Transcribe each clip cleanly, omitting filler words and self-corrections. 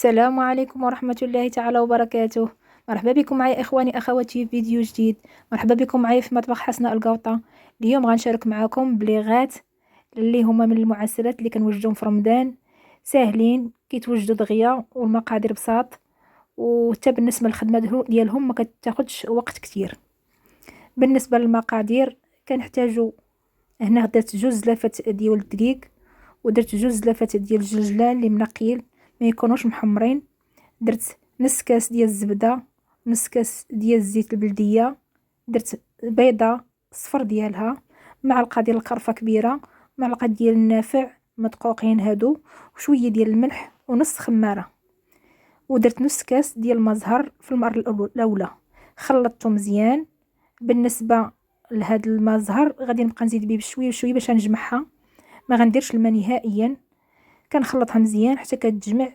السلام عليكم ورحمة الله تعالى وبركاته. مرحبا بكم معي إخواني أخواتي في فيديو جديد. مرحبا بكم معي في مطبخ حسناء القوطة. اليوم غنشارك معكم بليغات اللي هما من المعسلات اللي كنوجدوهم في رمضان، ساهلين كيتوجدوا دغيا والمقادير بساط، وحتى بالنسبة للخدمة ديالهم ما كتاخدش وقت كتير. بالنسبة للمقادير كنحتاجو، هنا درت 2 زلافات ديال الدقيق، ودرت 2 زلافات ديال الجلجلان اللي منقيين ما يكونوش محمرين، درت نص كاس ديال الزبده، نص كاس ديال الزيت البلديه، درت بيضه صفر ديالها، معلقه ديال القرفه كبيره، معلقه ديال النافع مدقوقين هادو، وشويه ديال الملح ونص خماره، ودرت نص كاس ديال المزهر في المره الاولى. خلطته مزيان. بالنسبه لهاد المزهر غادي نبقى نزيد بيه بشويه بشويه باش نجمعها، ما غنديرش الماء نهائيا. كنخلطها مزيان حتى كتجمع،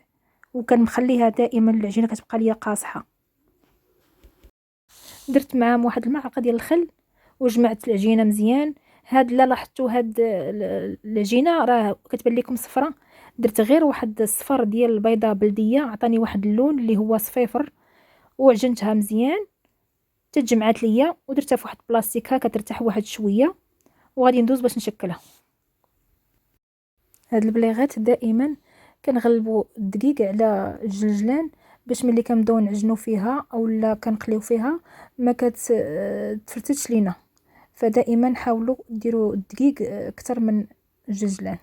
وكنخليها دائما العجينه كتبقى ليا قاصحه. درت معاهم واحد المعلقه ديال الخل وجمعت العجينه مزيان. هاد لا لاحظتوا هاد العجينه راه كتبان لكم صفرة، درت غير واحد الصفر ديال البيضه بلديه عطاني واحد اللون اللي هو صفيفر، وعجنتها مزيان تجمعات ليا ودرتها في واحد بلاستيك هكا ترتاح واحد شويه، وغادي ندوز باش نشكلها. هاد البليغات دائما كنغلبوا الدقيق على الجلجلان باش ملي كنبداو نعجنوا فيها اولا كنقليو فيها ما كتفرتش لينا، فدائما حاولوا ديروا الدقيق اكثر من الجلجلان.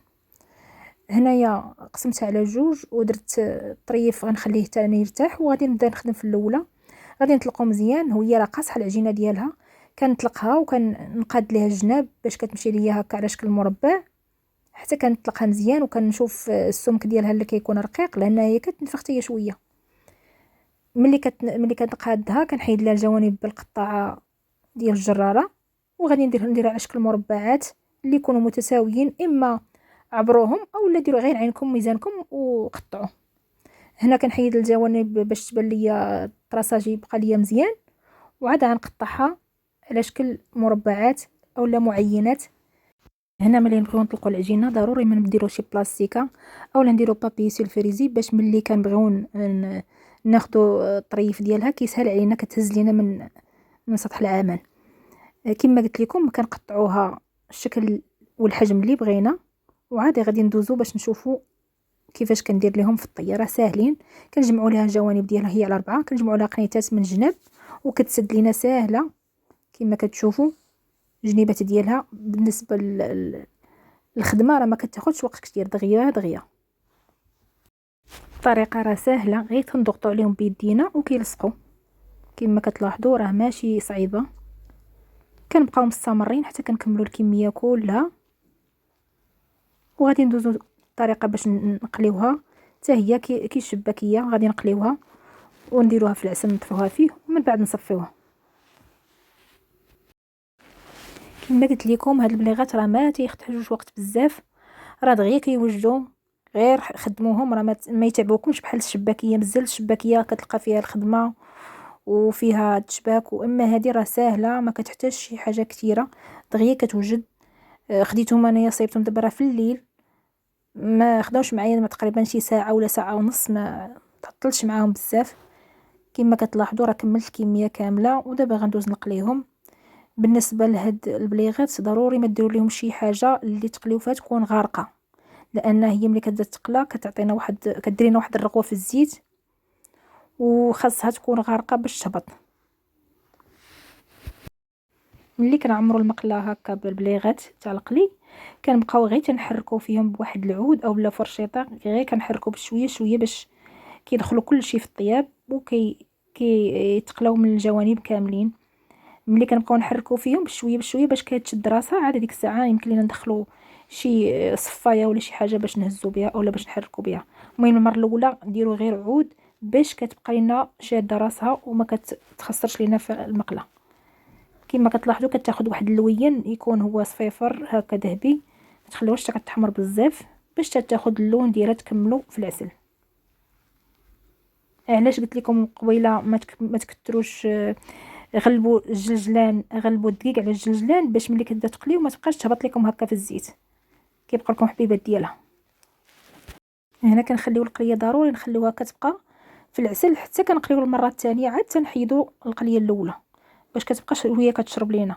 هنايا قسمتها على 2 ودرت طريف غنخليه تاني يرتاح، وغادي نبدا نخدم في الاولى. غادي نطلقو مزيان، هي راه قاصحه العجينه ديالها، كنطلقها وكنقاد ليها الجناب باش كتمشي ليا هكا على شكل مربع حتى كنطلقها مزيان، وكنشوف السمك ديالها اللي كيكون رقيق لان هي كتنفخ حتى هي شويه. ملي كنقادها كنحيد لها الجوانب بالقطاعه ديال الجراره، وغادي نديرها على شكل مربعات اللي يكونوا متساويين، اما عبروهم اولا ديروا غير عينكم ميزانكم وقطعوا. هنا كنحيد الجوانب باش تبان ليا الطراساج يبقى ليا مزيان، وعاد غنقطعها على شكل مربعات اولا معينات. هنا ملي نبغيو نطلقوا العجينه ضروري ما نديرو شي بلاستيكه اولا نديرو بابي سولفيريزي باش ملي كنبغيو ناخدو الطريف ديالها كيسهل علينا، كتهز لينا من سطح العمل. كما قلت لكم كنقطعوها الشكل والحجم اللي بغينا، وعادي غادي ندوزو باش نشوفوا كيفاش كندير لهم في الطياره. ساهلين، كنجمعوا لها الجوانب ديالها هي على 4، كنجمعوا لها قنيتات من الجناب وكتسد لينا ساهله كما كتشوفوا. الجنيبات ديالها بالنسبه الخدمه راه ما كتاخذش وقت كتير، دغيا دغيا. الطريقه راه سهله، غير كنضغطوا عليهم بيدينا وكيلصقوا كما كتلاحظوا، راه ماشي صعيبه. كنبقاو مستمرين حتى كنكملوا الكميه كلها، وغادي ندوزو الطريقه باش نقليوها حتى هي كي الشباكيه. غادي نقليوها ونديروها في العسل نطفوها فيه ومن بعد نصفيوها. كما قلت لكم هاد البليغات راه ما تيحتاجوش وقت بزاف، راه دغيا كيوجدوا، غير خدموهم، راه ما يتعبوكمش بحال الشباكيه. بزاف الشباكيه كتلقى فيها الخدمه وفيها التشباك، واما هذه راه ساهله ما كتحتاج شي حاجه كثيره، دغيا كتوجد. خديتهم انايا صايبتهم دابا راه في الليل، ما خداوش معايا تقريبا شي ساعه ولا ساعه ونص، ما تعطلش معاهم بزاف. كما كتلاحظوا راه كملت الكميه كامله، ودابا غندوز نقليهم. بالنسبه لهاد البليغات ضروري ما ديروا لهم شي حاجه اللي تقليو فيها تكون غارقه، لان هي ملي كتبدا تقلى كتعطينا كديرينا واحد الرغوه في الزيت، وخاصها تكون غارقه باش تهبط. ملي كنعمروا المقله هكا بالبليغات تاع القلي كنبقاو غير تنحركوا فيهم بواحد العود اولا فرشيطه، غير كنحركوا بشويه شويه باش كيدخلوا كلشي في الطياب يتقلاو من الجوانب كاملين. ملي كنبقاو نحركوا فيهم بشويه بشويه باش كتشد راسها، عاد ديك الساعه يمكن لينا ندخلوا شي صفايه ولا شي حاجه باش نهزوا بها اولا باش نحركوا بها. المهم المره الاولى نديروا غير عود باش كتبقى لنا شاده راسها وما كتخسرش لينا في المقله. كما كتلاحظوا كتاخذ واحد اللوين يكون هو صفيفر هكا ذهبي، ما تخليوهاش كتحمر بزاف باش تاخذ اللون ديالها تكملوا في العسل. علاش قلت لكم قبيله ما تكتروش، غلبوا الجلجلان، غلبوا الدقيق على الجلجلان باش ملي كتبدا تقليو ما تبقاش تهبط لكم هكا في الزيت، كيبقى لكم حبيبات ديالها. هنا كنخليو القليه ضروري نخليوها كتبقى في العسل حتى كنقليو المره الثانيه، عاد تنحيدو القليه الاولى باش كتبقى وهي كتشرب لينا.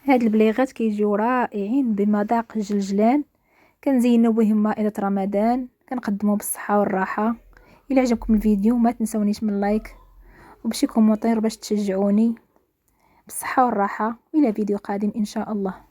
هاد البليغات كيجيو رائعين بمذاق الجلجلان، كنزينو بهم مائدة رمضان، كنقدمو بالصحة والراحة. الى عجبكم الفيديو ما تنسونيش من لايك وبشي كومونتير باش تشجعوني. بالصحة والراحة، والى فيديو قادم ان شاء الله.